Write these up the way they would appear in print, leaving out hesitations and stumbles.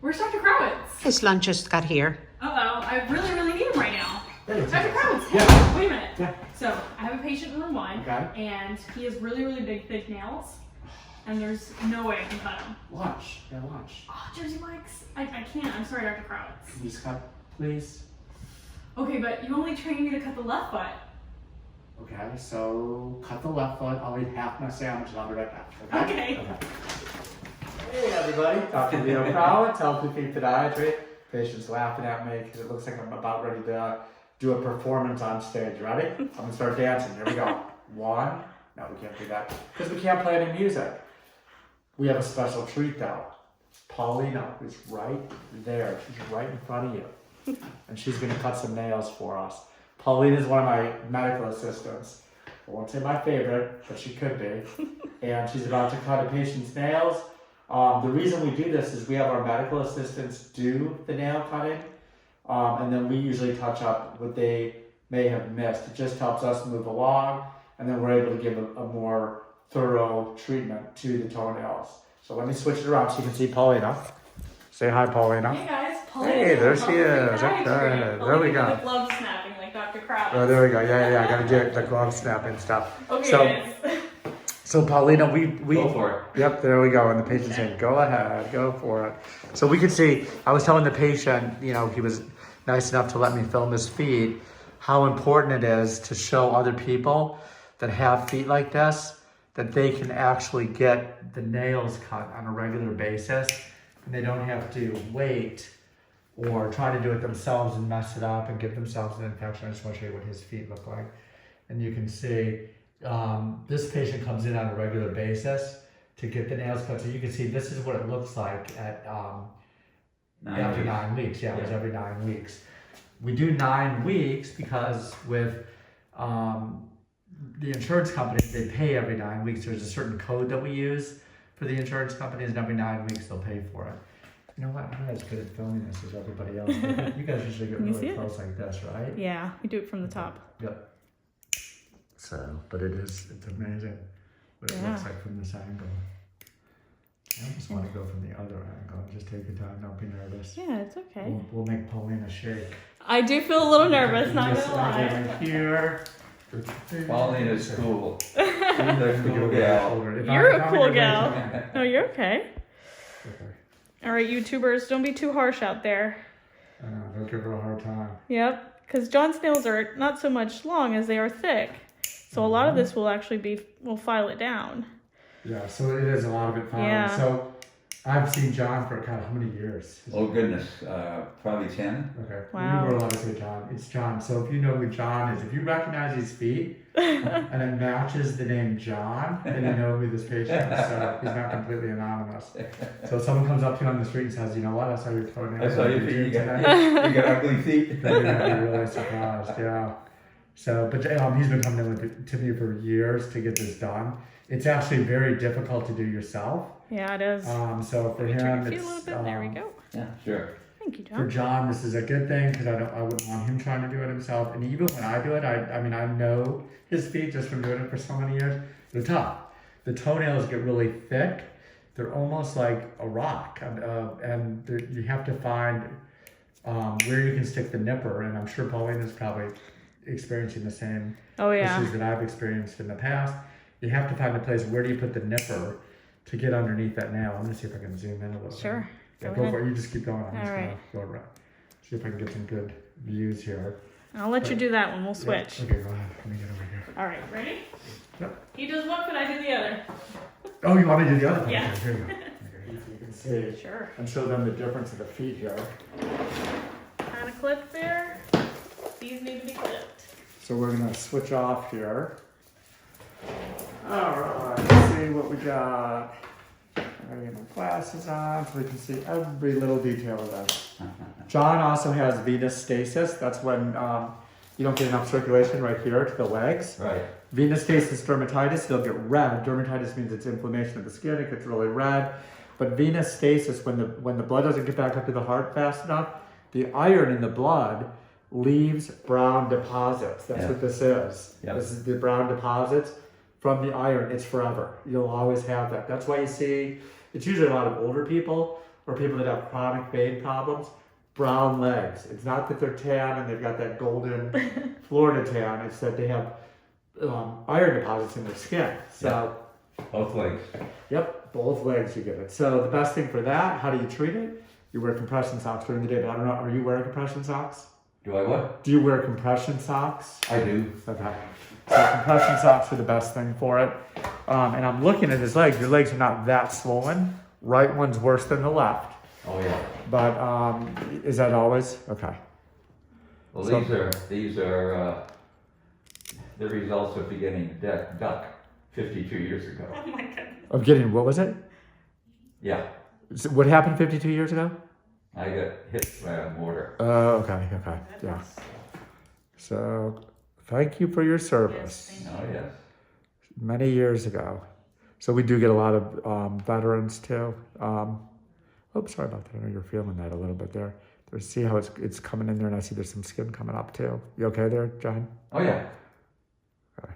Where's Dr. Krawetz? His lunch just got here. Uh-oh, I really, really need him right now. Hey, Dr. Krawetz, hey, Yeah. wait a minute. Yeah. So, I have a patient in room 1, Okay. and he has really, really big, thick nails, and there's no way I can cut them. Lunch. Yeah, lunch. Oh, Jersey Mike's. I can't. I'm sorry, Dr. Krawetz. Can you just cut, please? Okay, but you only trained me to cut the left foot. Okay, so cut the left foot. I'll eat half my sandwich and I'll be right back. Okay. Hey everybody, Dr. Leo KRAWETZ, healthy feet podiatrist. Patient's laughing at me because it looks like I'm about ready to do a performance on stage. Ready? I'm gonna start dancing. Here we go. 1. No, we can't do that because we can't play any music. We have a special treat though. Paulina is right there. She's right in front of you. And she's gonna cut some nails for us. Paulina is one of my medical assistants. I won't say my favorite, but she could be. And she's about to cut a patient's nails. The reason we do this is we have our medical assistants do the nail cutting. And then we usually touch up what they may have missed. It just helps us move along. And then we're able to give a more thorough treatment to the toenails. So let me switch it around so you can see Paulina. Say hi, Paulina. Hey guys, Paulina. Hey, there she is. Okay, There we go. The glove snapping like Dr. Krawetz. Oh, there we go. Yeah. I gotta get the glove snapping stuff. Okay, So, guys. so Paulina, we Go for it. Yep, there we go. And the patient saying, "Go ahead, go for it." So we could see. I was telling the patient, you know, he was nice enough to let me film his feet. How important it is to show other people that have feet like this that they can actually get the nails cut on a regular basis, and they don't have to wait or try to do it themselves and mess it up and give themselves an infection. I just want to show you what his feet look like. And you can see this patient comes in on a regular basis to get the nails cut. So you can see this is what it looks like at after 9 weeks. Yeah, it was every 9 weeks. We do 9 weeks because with the insurance companies, they pay every 9 weeks. There's a certain code that we use for the insurance companies, and every 9 weeks they'll pay for it. You know what? I'm not as good at filming this as everybody else. You guys usually get really close like this, right? Yeah, we do it from the top. Yep. So, but it's amazing what it looks like from this angle. I just want to go from the other angle. Just take your time, don't be nervous. Yeah, it's okay. We'll make Paulina shake. I do feel a little nervous, not Just gonna lie. right here. Paulina's cool. She's a cool gal. You're a cool gal. No, you're okay. Okay. All right, YouTubers, don't be too harsh out there. Don't give her a hard time. Yep, because John's nails are not so much long as they are thick. So a lot of this will actually we'll file it down. Yeah, so it is a lot of it found. Yeah. So I've seen John for, God, how many years? Oh goodness, probably 10. Okay. Wow. We were allowed to say John. It's John. So if you know who John is, if you recognize his feet and it matches the name John, then you know who this patient is. So he's not completely anonymous. So if someone comes up to you on the street and says, "You know what? I saw your toenails. I saw your feet. You today." got ugly feet. You're gonna be really surprised. Yeah. So, but he's been coming in to me for years to get this done. It's actually very difficult to do yourself. Yeah, it is. So for him, Turn your feet it's a little bit. There we go. Yeah, sure. Thank you, for John. John, this is a good thing because I wouldn't want him trying to do it himself. And even when I do it, I mean, I know his feet just from doing it for so many years. They're tough. The toenails get really thick. They're almost like a rock, and you have to find where you can stick the nipper. And I'm sure Paulina's probably experiencing the same issues that I've experienced in the past. You have to find a place. Where do you put the nipper to get underneath that nail? I'm gonna see if I can zoom in a little. Sure. Yeah, Go go ahead. for it. You just keep going. I'm just All gonna right. go around. See if I can get some good views here. I'll let you do that one. We'll Yeah, switch. okay, go ahead. Let me get over here. All right, ready? Yep. He does one foot, I do the other. Oh, you want me to do the other thing? Yeah. Okay, here you go. Okay, so you can see Sure. and show them the difference of the feet here. Kind of clip there. These need to be clipped. So we're gonna switch off here. All right, let's see what we got. I gotta get my glasses on so we can see every little detail of this. John also has venous stasis. That's when you don't get enough circulation right here to the legs. Right. Venous stasis dermatitis, they'll get red. Dermatitis means it's inflammation of the skin, it gets really red. But venous stasis, when the blood doesn't get back up to the heart fast enough, the iron in the blood leaves brown deposits. That's what this is. Yep. This is the brown deposits from the iron. It's forever. You'll always have that. That's why you see, it's usually a lot of older people or people that have chronic vein problems, brown legs. It's not that they're tan and they've got that golden Florida tan. It's that they have iron deposits in their skin. So, Both legs. yep, both legs you get it. So the best thing for that, how do you treat it? You wear compression socks during the day. But I don't know, are you wearing compression socks? Do I what? Do you wear compression socks? I do. Okay. So compression socks are the best thing for it. And I'm looking at his legs. Your legs are not that swollen. Right one's worse than the left. Oh yeah. But is that always? Okay. Well, So- these are the results of beginning duck 52 years ago. Oh my goodness. Of getting, what was it? Yeah, So what happened 52 years ago? I got hit by a mortar. Oh, okay, yeah. So thank you for your service. Yes, Oh yes. Many years ago. So we do get a lot of veterans too. Oops, sorry about that. I know you're feeling that a little bit there. See how it's coming in there, and I see there's some skin coming up too. You okay there, John? Oh yeah. Okay.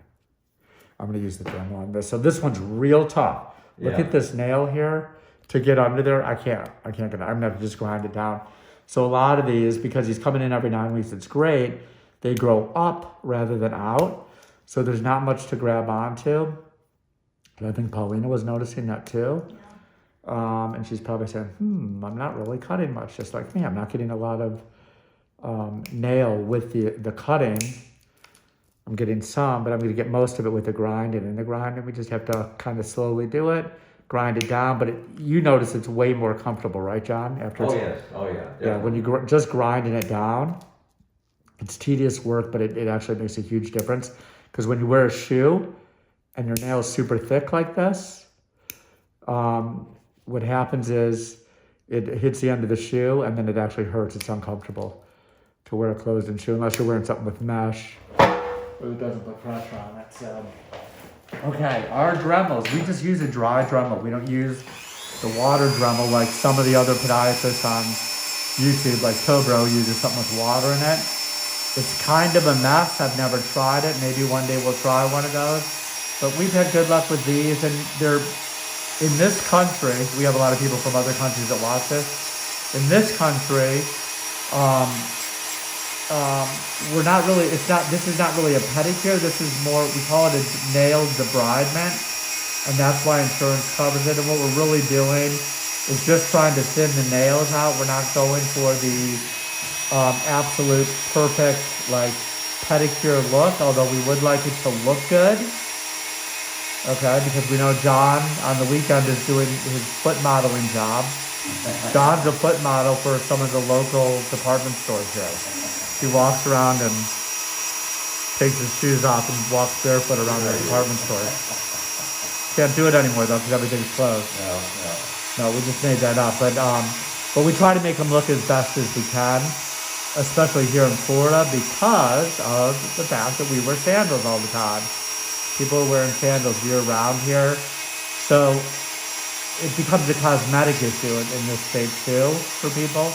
I'm gonna use the Dremel on this. So this one's real tough. Look Yeah. at this nail here. To get under there, I can't get it. I'm gonna have to just grind it down. So a lot of these, because he's coming in every 9 weeks, it's great. They grow up rather than out. So there's not much to grab onto. And I think Paulina was noticing that too. And she's probably saying, I'm not really cutting much, just like me. I'm not getting a lot of nail with the cutting. I'm getting some, but I'm gonna get most of it with the grinding. And the grinding, we just have to kind of slowly do it, grind it down. But you notice it's way more comfortable, right, John? After Oh it's, yes. Oh yeah. yeah, when you just grinding it down, it's tedious work, but it actually makes a huge difference. Because when you wear a shoe and your nail is super thick like this, what happens is it hits the end of the shoe and then it actually hurts. It's uncomfortable to wear a closed-in shoe unless you're wearing something with mesh or it doesn't put pressure on it. So, okay, our Dremels, we just use a dry Dremel. We don't use the water Dremel like some of the other podiatrists on YouTube, like Tobro uses something with water in it. It's kind of a mess. I've never tried it. Maybe one day we'll try one of those. But we've had good luck with these, and they're in this country. We have a lot of people from other countries that watch this. In this country, we're not really. This is not really a pedicure. This is more. We call it a nail debridement, and that's why insurance covers it. And what we're really doing is just trying to thin the nails out. We're not going for the absolute perfect like pedicure look, although we would like it to look good. Okay, because we know John on the weekend is doing his foot modeling job. John's a foot model for some of the local department stores here. He walks around and takes his shoes off and walks barefoot around the department store. Can't do it anymore though because everything's closed. No, we just made that up. But we try to make them look as best as we can, especially here in Florida because of the fact that we wear sandals all the time. People are wearing sandals year round here. So it becomes a cosmetic issue in this state too for people.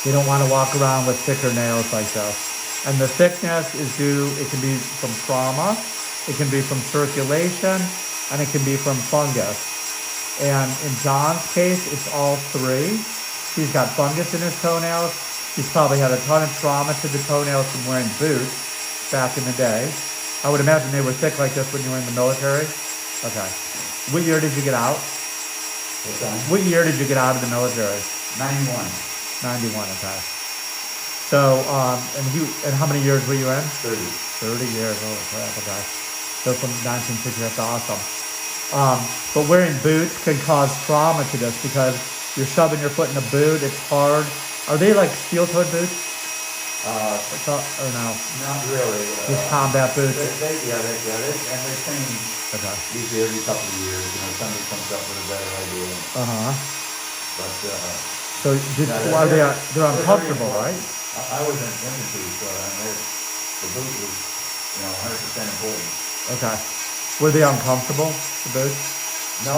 They don't want to walk around with thicker nails like this. And the thickness is it can be from trauma, it can be from circulation, and it can be from fungus. And in John's case, it's all three. He's got fungus in his toenails. He's probably had a ton of trauma to the toenails from wearing boots back in the day. I would imagine they were thick like this when you were in the military. Okay. What year did you get out? What year did you get out of the military? 91. 91, okay. So, and how many years were you in? 30. 30 years, holy crap, okay. So from 1960, that's awesome. But wearing boots can cause trauma to this because you're shoving your foot in a boot, it's hard. Are they like steel-toed boots? Or no? Not really. Just combat boots? They and they change Okay. usually every couple of years. Somebody comes up with a better idea. Uh-huh. But So they're uncomfortable, right? I was in infantry, so the boot was, 100% important. Okay. Were they uncomfortable, the boots? No.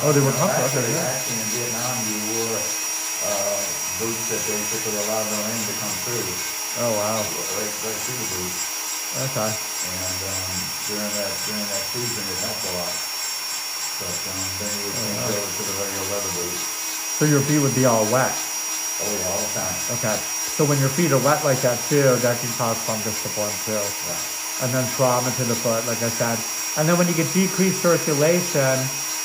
Oh, they were comfortable. Actually, Okay, yeah. actually, in Vietnam, you wore boots that basically allowed the rain to come through. Oh, wow. Right through the boots. Okay. And during that season, it helped a lot. But then you would change So your feet would be all wet. Oh yeah, all the time. Okay. So when your feet are wet like that too, that can cause fungus to form too. Yeah. And then trauma to the foot, like I said. And then when you get decreased circulation,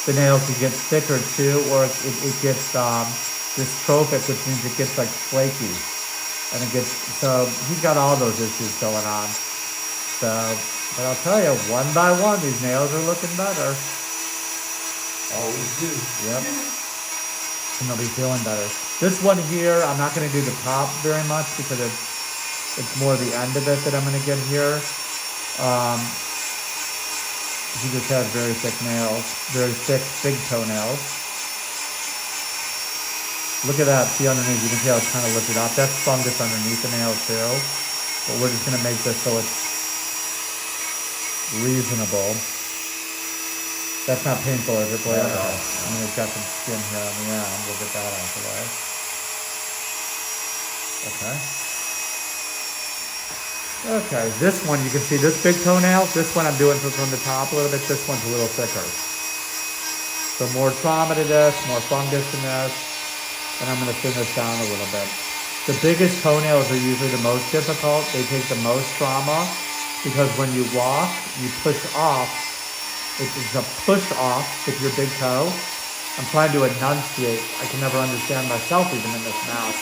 the nail can get thicker too, or it gets dystrophic, which means it gets like flaky. And it gets, so he's got all those issues going on. So, but I'll tell you, one by one, these nails are looking better. Always do. Yep. And they'll be feeling better. This one here, I'm not going to do the top very much because it's more the end of it that I'm going to get here. He just has very thick nails, very thick, big toenails. Look at that, see underneath, you can see how it's kind of lifted up. That's fungus underneath the nail too. But we're just going to make this so it's reasonable. That's not painful, is it, Blair? No. I mean, it's got some skin here on the end. We'll get that out of the way. Okay. Okay, this one, you can see this big toenail. This one I'm doing from the top a little bit. This one's a little thicker. So more trauma to this, more fungus in this. And I'm going to thin this down a little bit. The biggest toenails are usually the most difficult. They take the most trauma because when you walk, you push off. It's a push off with your big toe. I'm trying to enunciate. I can never understand myself even in this mouth.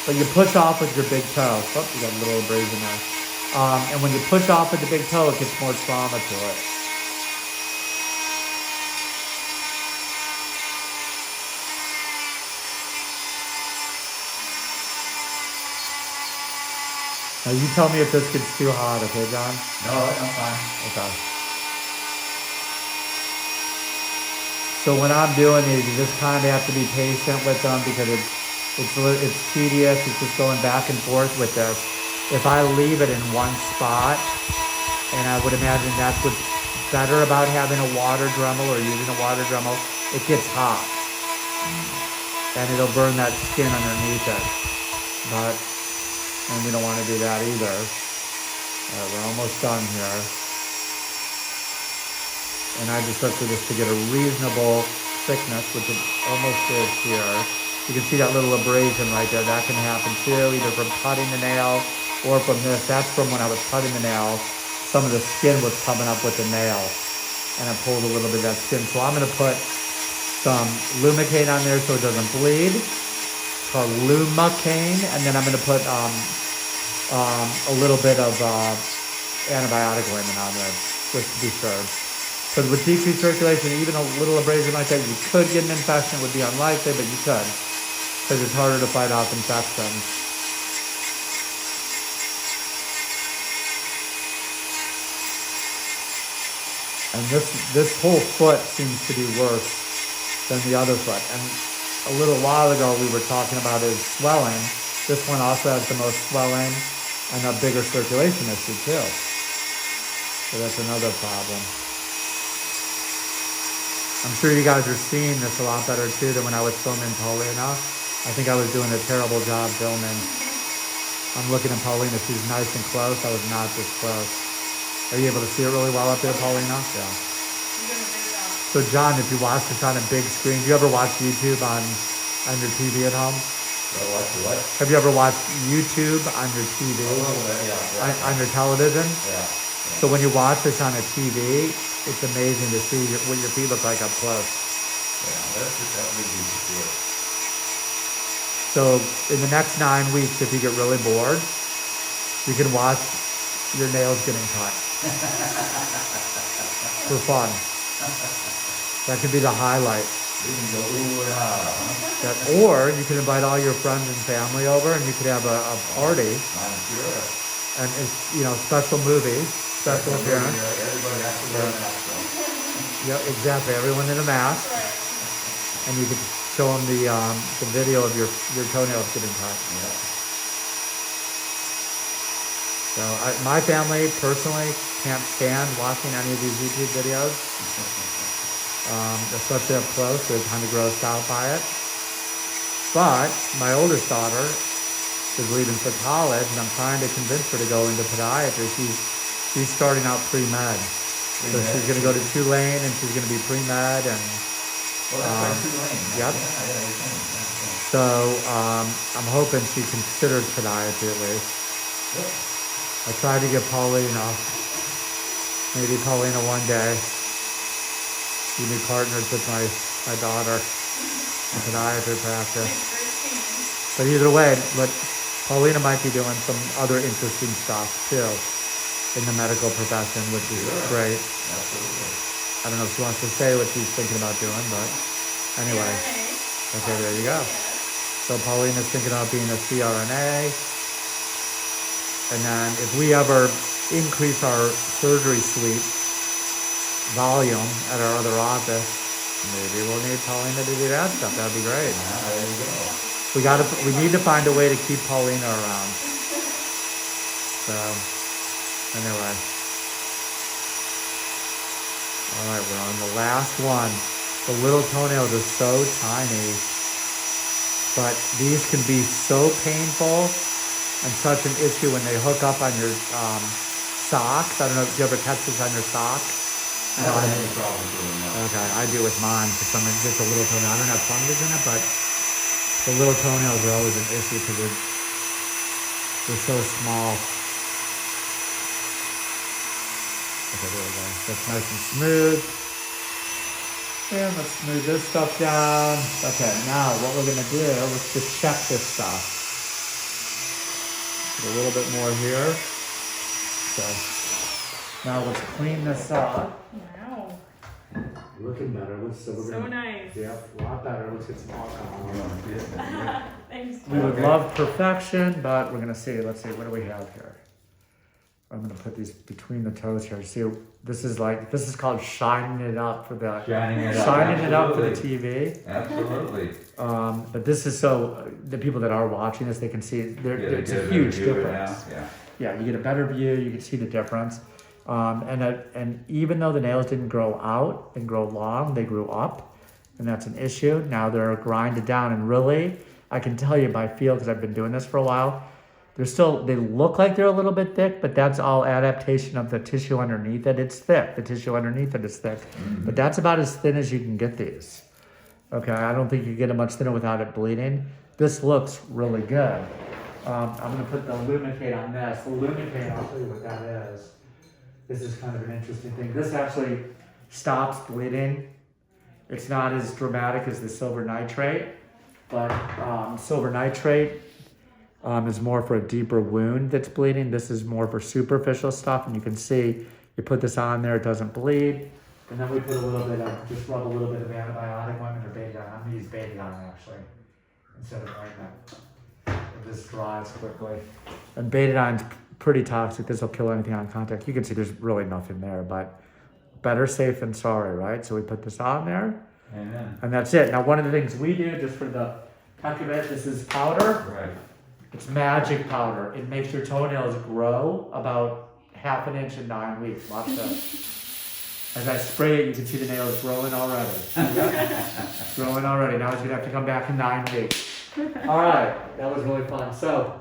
But you push off with your big toe. Oh, you got a little abrasion there. And when you push off with the big toe, it gets more trauma to it. Now you tell me if this gets too hot, okay, John? No, I'm fine. Okay. So when I'm doing these, you just kind of have to be patient with them because it's tedious. It's just going back and forth with this. If I leave it in one spot, and I would imagine that's what's better about having a water Dremel or using a water Dremel, it gets hot. And it'll burn that skin underneath it. And we don't want to do that either. All right, we're almost done here. And I just look for this to get a reasonable thickness, which it almost is here. You can see that little abrasion right there. That can happen too, either from cutting the nail or from this. That's from when I was cutting the nail. Some of the skin was coming up with the nail. And I pulled a little bit of that skin. So I'm going to put some Lumicaine on there so it doesn't bleed. Called Lumicaine, and then I'm going to put a little bit of antibiotic ointment on there, just to be sure. Because with decreased circulation, even a little abrasion like that, you could get an infection. It would be unlikely, but you could, because it's harder to fight off infections. And this whole foot seems to be worse than the other foot. And a little while ago, we were talking about his swelling. This one also has the most swelling and a bigger circulation issue too. So that's another problem. I'm sure you guys are seeing this a lot better too than when I was filming Paulina. I think I was doing a terrible job filming. I'm looking at Paulina, she's nice and close. I was not this close. Are you able to see it really well up there, Paulina? Yeah. So John, if you watch this on a big screen, do you ever watch YouTube on your TV at home? Watch what? Have you ever watched YouTube on your TV? Yeah. On your television? Yeah. So when you watch this on a TV, it's amazing to see what your feet look like up close. Yeah, that would be good. So in the next 9 weeks, if you get really bored, you can watch your nails getting cut. For fun. That could be the highlight. You can go ooh and ah. Or you can invite all your friends and family over and you could have a party. I'm sure. And it's, special movie, special appearance. Everybody has to wear a mask. Yep, exactly. Everyone in a mask. And you could show them the video of your toenails getting cut. Yeah. So my family personally can't stand watching any of these YouTube videos, especially up close. They're kind of grossed out by it. But my oldest daughter is leaving for college, and I'm trying to convince her to go into podiatry. She's starting out pre-med. So she's going to go to Tulane, and she's going to be pre-med, and Well, that's like 2 lanes. Yep. Yeah, you're saying, yeah. So I'm hoping she considers podiatry at least. Yep. I tried to get Paulina. Maybe Paulina one day. She be partnered with my daughter in podiatry practice. But either way, Paulina might be doing some other interesting stuff too in the medical profession, which is great. Absolutely. I don't know if she wants to say what she's thinking about doing, but anyway. Okay, there you go. So Paulina's thinking about being a CRNA. And then if we ever increase our surgery suite volume at our other office, maybe we'll need Paulina to do that stuff. That'd be great. There you go. We need to find a way to keep Paulina around. So, anyway. All right, we're on the last one. The little toenails are so tiny, but these can be so painful and such an issue when they hook up on your socks. I don't know if you ever catch this on your sock. I don't have any problem doing that. Okay, I do with mine for some reason. Just a little toenail. I don't have fungus in it, but the little toenails are always an issue because they're so small. Okay, there we go. That's nice and smooth. And let's smooth this stuff down. Okay, now what we're gonna do, let's just check this stuff. Put a little bit more here. So now let's clean this up. Wow. Looking better. So nice. Yep, a lot better. Let's get some alcohol. Thanks. We would Okay. love perfection, but we're gonna see. Let's see, what do we have here? I'm gonna put these between the toes here. See, this is called shining it up for the Shining it up. shining it up for the Absolutely. TV. Absolutely. But this is so the people that are watching this, they can see it's Get a huge view of it difference. now. Yeah. Yeah, you get a better view. You can see the difference. And even though the nails didn't grow out and grow long, they grew up, and that's an issue. Now they're grinded down, and really, I can tell you by feel because I've been doing this for a while. They look like they're a little bit thick, but that's all adaptation of the tissue underneath it. It's thick. The tissue underneath it is thick, but that's about as thin as you can get these. Okay, I don't think you get it much thinner without it bleeding. This looks really good. I'm gonna put the Lumicate on this. The Lumicate, I'll tell you what that is. This is kind of an interesting thing. This actually stops bleeding. It's not as dramatic as the silver nitrate, but silver nitrate is more for a deeper wound that's bleeding. This is more for superficial stuff, and you can see you put this on there, it doesn't bleed. And then we put just rub a little bit of antibiotic ointment or betadine. I'm gonna use betadine actually instead of ointment. It just dries quickly. And betadine's pretty toxic. This will kill anything on contact. You can see there's really nothing there, but better safe than sorry, right? So we put this on there, Amen. and that's it. Now, one of the things we do just for the heck of it, this is powder. Right. It's magic powder. It makes your toenails grow about ½ an inch in 9 weeks. Watch this. As I spray it, you can see the nails growing already. Growing already. Now it's gonna have to come back in 9 weeks. All right, that was really fun. So,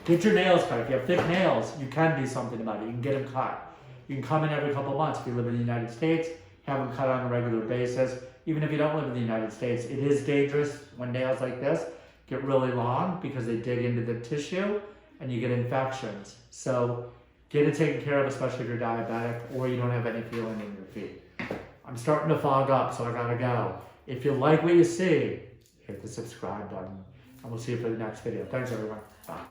get your nails cut. If you have thick nails, you can do something about it. You can get them cut. You can come in every couple months if you live in the United States, have them cut on a regular basis. Even if you don't live in the United States, it is dangerous when nails like this get really long because they dig into the tissue and you get infections. So get it taken care of, especially if you're diabetic or you don't have any feeling in your feet. I'm starting to fog up, so I gotta go. If you like what you see, hit the subscribe button, and we'll see you for the next video. Thanks, everyone. Bye.